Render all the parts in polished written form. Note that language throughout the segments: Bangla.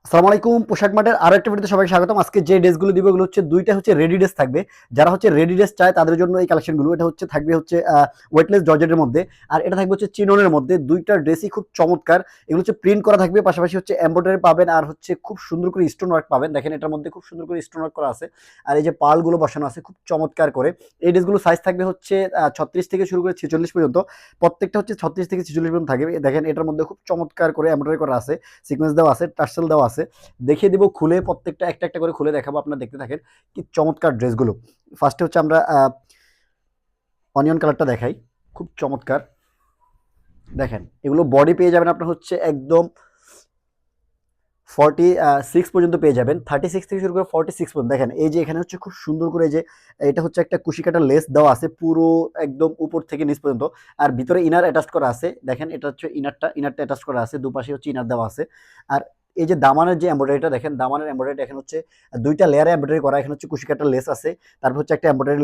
আসসালামু আলাইকুম। পোশাক মার্টের আরো একটা ভিডিওতে সবাইকে স্বাগতম। আজকে যে ড্রেসগুলো দিব এগুলো হচ্ছে ২ টা হচ্ছে রেডি ড্রেস থাকবে। যারা হচ্ছে রেডি ড্রেস চায় তাদের জন্য এই কালেকশনগুলো। এটা হচ্ছে থাকবে হচ্ছে ওয়েটলেস জর্জেটের মধ্যে। আর এটা থাকবে হচ্ছে চিননের মধ্যে। ২ টা ড্রেসই খুব চমৎকার। এগুলো হচ্ছে প্রিন্ট করা থাকবে, পাশাপাশি হচ্ছে এমব্রয়ডারি পাবেন আর হচ্ছে খুব সুন্দর করে স্টোন ওয়ার্ক পাবেন। দেখেন এটার মধ্যে খুব সুন্দর করে স্টোন ওয়ার্ক করা আছে। আর এই যে পার্লগুলো বসানো আছে খুব চমৎকার করে। এই ড্রেসগুলো সাইজ থাকবে হচ্ছে ৩৬ থেকে শুরু করে ৪৬ পর্যন্ত। প্রত্যেকটা হচ্ছে ৩৬ থেকে ৪৬ পর্যন্ত থাকবে। দেখেন এটার মধ্যে খুব চমৎকার করে এমব্রয়ডারি করা আছে, সিকোয়েন্স দেওয়া আছে, টার্সেল দেওয়া আছে। দেখিয়ে দিব খুলে, প্রত্যেকটা একটা একটা করে খুলে দেখাবো, আপনারা দেখতে থাকেন কি চমৎকার ড্রেসগুলো। ফার্স্টে হচ্ছে আমরা অনিয়ন কালারটা দেখাই, খুব চমৎকার। দেখেন এগুলো বডি পেয়ে যাবেন আপনার হচ্ছে একদম 46 পর্যন্ত পেয়ে যাবেন, 36 থেকে শুরু করে 46 পর্যন্ত। দেখেন এই যে এখানে হচ্ছে খুব সুন্দর করে যে এটা হচ্ছে একটা কুশি কাটা লেস দেওয়া আছে পুরো একদম উপর থেকে নিচ পর্যন্ত। আর ভিতরে ইনার অ্যাটাচ করা আছে। দেখেন এটা হচ্ছে ইনারটা অ্যাটাচ করা আছে, দুপাশে হচ্ছে ইনার দেওয়া আছে। আর এই যে দামানের যে এমব্রয়ডারিটা দেখেন, দামানের এমব্রয়ডারিটা এখানে হচ্ছে ২টা লেয়ারে এমব্রয়ডারি করা। এখানে হচ্ছে কুশি কাটা লেস আছে, তারপর হচ্ছে একটা এমব্রয়ডারি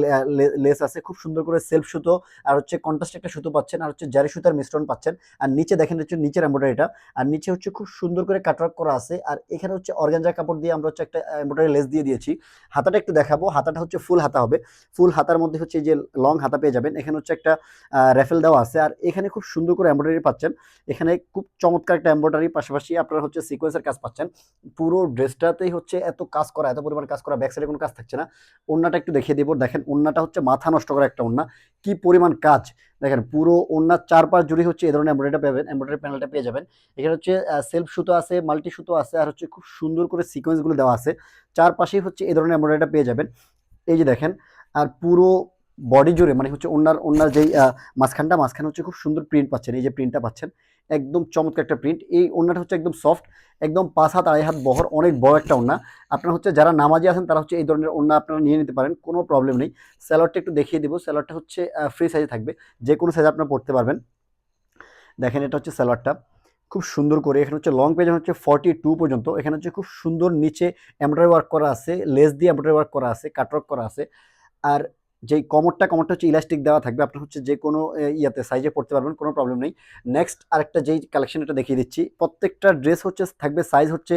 লেস আছে, খুব সুন্দর করে সেলফ সুতো আর হচ্ছে কন্ট্রাস্ট একটা সুতো পাচ্ছেন, আর হচ্ছে জারি সুতার মিশ্রণ পাচ্ছেন। আর নিচে দেখেন হচ্ছে নিচের এমব্রয়ডারিটা, আর নিচে হচ্ছে খুব সুন্দর করে কাটওয়ার্ক করা আছে। আর এখানে হচ্ছে অর্গানজা কাপড় দিয়ে আমরা হচ্ছে একটা এমব্রয়ডারি লেস দিয়ে দিয়েছি। হাতাটা একটু দেখাবো, হাতাটা হচ্ছে ফুল হাতা হবে। ফুল হাতার মধ্যে হচ্ছে এই যে লং হাতা পেয়ে যাবেন। এখানে হচ্ছে একটা রেফেল দেওয়া আছে, আর এখানে খুব সুন্দর করে এমব্রয়ডারি পাচ্ছেন। এখানে খুব চমৎকার একটা এমব্রয়ডারি, পাশাপাশি আপনারা হচ্ছে সিকোয়েন্সের কাজ পাচ্ছেন। পুরো ড্রেসটাতেই হচ্ছে এত কাজ করা, এত পরিমাণ কাজ করা, ব্যাক সাইডে কোনো কাজ থাকছে না। ওড়নাটা একটু দেখিয়ে দেবো। দেখেন ওড়নাটা হচ্ছে মাথা নষ্ট করা একটা ওড়না, কি পরিমাণ কাজ। দেখেন পুরো ওড়নার চারপাশ জুড়ে হচ্ছে এই ধরনের এমব্রয়ডারিটা পাবেন, এমব্রয়ডারি প্যানেলটা পেয়ে যাবেন। এখানে হচ্ছে সেলফ সুতো আছে, মাল্টি সুতো আছে, আর হচ্ছে খুব সুন্দর করে সিকোয়েন্সগুলো দেওয়া আছে। চারপাশেই হচ্ছে এই ধরনের এমব্রয়ডারিটা পেয়ে যাবেন। এই যে দেখেন, আর পুরো বডি জুড়ে মানে হচ্ছে ওনার যেই মাঝখানে হচ্ছে খুব সুন্দর প্রিন্ট পাচ্ছেন। এই যে প্রিন্টটা পাচ্ছেন, একদম চমৎকার একটা প্রিন্ট। এই ওড়নাটা হচ্ছে একদম সফট, একদম ৫ হাত ২.৫ হাত বহর, অনেক বড় একটা ওড়না। আপনারা হচ্ছে যারা নামাজি আছেন তারা হচ্ছে এই ধরনের ওড়না আপনারা নিয়ে নিতে পারেন, কোনো প্রবলেম নেই। স্যালোয়ারটা একটু দেখিয়ে দিব। স্যালোয়ারটা হচ্ছে ফ্রি সাইজে থাকবে, যে কোনো সাইজে আপনারা পড়তে পারবেন। দেখেন এটা হচ্ছে স্যালোয়ারটা, খুব সুন্দর করে। এখানে হচ্ছে লং পেজ হচ্ছে 42 পর্যন্ত। এখানে হচ্ছে খুব সুন্দর নিচে এমব্রয়ডারি ওয়ার্ক করা আছে, লেস দিয়ে এমব্রয়ডারি ওয়ার্ক করা আছে, কাটওয়ার্ক করা আছে। আর যেই কমরটা হচ্ছে ইলাস্টিক দেওয়া থাকবে, আপনি হচ্ছে যে কোনো ইয়াতে সাইজে পড়তে পারবেন, কোনো প্রবলেম নেই। নেক্সট আরেকটা যেই কালেকশন এটা দেখিয়ে দিচ্ছি। প্রত্যেকটা ড্রেস হচ্ছে থাকবে সাইজ হচ্ছে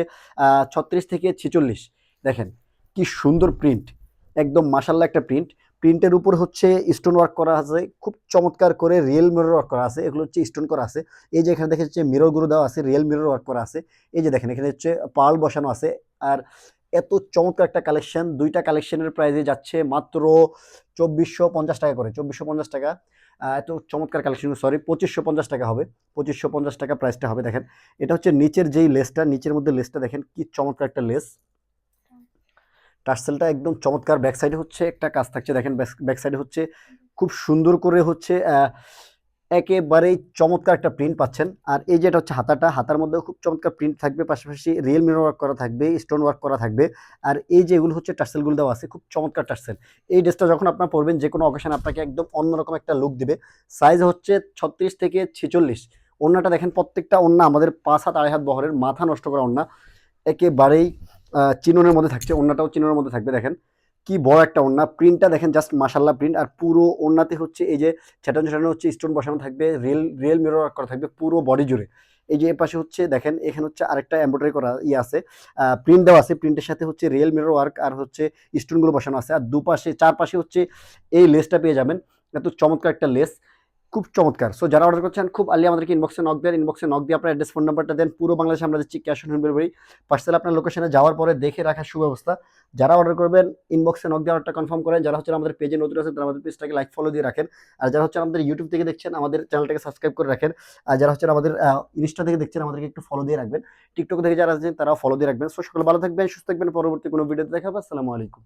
৩৬ থেকে ৪৬। দেখেন কি সুন্দর প্রিন্ট, একদম মাশাল্লাহ একটা প্রিন্ট। প্রিন্টের উপর হচ্ছে স্টোন ওয়ার্ক করা আছে, খুব চমৎকার করে রিয়েল মিরর ওয়ার্ক করা আছে। এগুলো হচ্ছে স্টোন করা আছে। এই যে এখানে দেখেন হচ্ছে মিররগুলো দেওয়া আছে, রিয়েল মিরর ওয়ার্ক করা আছে। এই যে দেখেন এখানে হচ্ছে পার্ল বসানো আছে। আর এত চমৎকার একটা কালেকশন, ২টা কালেকশনের প্রাইসে যাচ্ছে মাত্র ২৪৫০ টাকা করে। ২৪৫০ টাকা। এত চমৎকার কালেকশন, সরি ২৫৫০ টাকা হবে। ২৫৫০ টাকা প্রাইসটা হবে। দেখেন এটা হচ্ছে নিচের যেই লেসটা, নিচের মধ্যে লেসটা দেখেন কি চমৎকার একটা লেস। টার্সেলটা একদম চমৎকার। ব্যাক সাইডে হচ্ছে একটা কাজ থাকছে। দেখেন ব্যাক সাইডে হচ্ছে খুব সুন্দর করে হচ্ছে একেবারেই চমৎকার একটা প্রিন্ট পাচ্ছেন। আর এই যে এটা হচ্ছে হাতাটা, হাতার মধ্যেও খুব চমৎকার প্রিন্ট থাকবে, পাশাপাশি রিয়েল মিরর ওয়ার্ক করা থাকবে, স্টোন ওয়ার্ক করা থাকবে। আর এই যে এগুলো হচ্ছে টার্সেলগুলো দেওয়া আছে, খুব চমৎকার টার্সেল। এই ড্রেসটা যখন আপনারা পরবেন যে কোনো অকেশন আপনাকে একদম অন্যরকম একটা লুক দিবে। সাইজ হচ্ছে ৩৬ থেকে ৪৬। ওড়নাটা দেখেন, প্রত্যেকটা ওড়না আমাদের ৫ হাত ২.৫ হাত বহরের, মাথা নষ্ট করা ওড়না। একেবারেই চিননের মধ্যে থাকছে, ওড়নাটাও চিননের মধ্যে থাকবে। দেখেন কি বড় একটা ওড়না, প্রিন্টটা দেখেন জাস্ট মাশাল্লাহ প্রিন্ট। আর পুরো ওড়নাতে হচ্ছে এই যে ছেটানো ছেটানো হচ্ছে স্টোন বসানো থাকবে, রিয়েল মিরর ওয়ার্ক করা থাকবে পুরো বডি জুড়ে। এই যে এপাশে হচ্ছে দেখেন এখানে হচ্ছে আরেকটা এমব্রয়ডারি করা ইয়ে আছে, প্রিন্ট দেওয়া আছে। প্রিন্টের সাথে হচ্ছে রিয়েল মিরর ওয়ার্ক আর হচ্ছে স্টোনগুলো বসানো আছে। আর দুপাশে চারপাশে হচ্ছে এই লেসটা পেয়ে যাবেন, এত চমৎকার একটা লেস, খুব চমৎকার। সো যারা অর্ডার করছেন খুব আর্লি আমাদেরকে ইনবক্সে নক দেন, ইনবক্সে নক দিয়ে আপনার অ্যাড্রেস ফোন নাম্বারটা দেন। পুরো বাংলাদেশে আমরা দিচ্ছি cash on home delivery. Parcel আপনার লোকেশনে যাওয়ার পরে দেখে রাখার সুব্যবস্থা। যারা অর্ডার করবেন ইনবক্সে নক দিয়ে অর্ডারটা কনফার্ম করেন। যারা হচ্ছে আমাদের পেজে নতুন আছেন তারা আমাদের পেজটাকে লাইক ফলো দিয়ে রাখেন। আর যারা হচ্ছে আমাদের ইউটিউব থেকে দেখছেন আমাদের চ্যানেলটাকে সাবস্ক্রাইব করে রাখেন। আর যারা হচ্ছে আমাদের ইনস্টা থেকে দেখছেন আমাদেরকে একটু ফলো দিয়ে রাখবেন। টিকটক থেকে যারা আছেন তারাও ফলো দিয়ে রাখবেন। সো সকলে ভালো থাকবেন, সুস্থ থাকবেন। পরবর্তী কোনো ভিডিওতে দেখা হবে। আসসালামু আলাইকুম।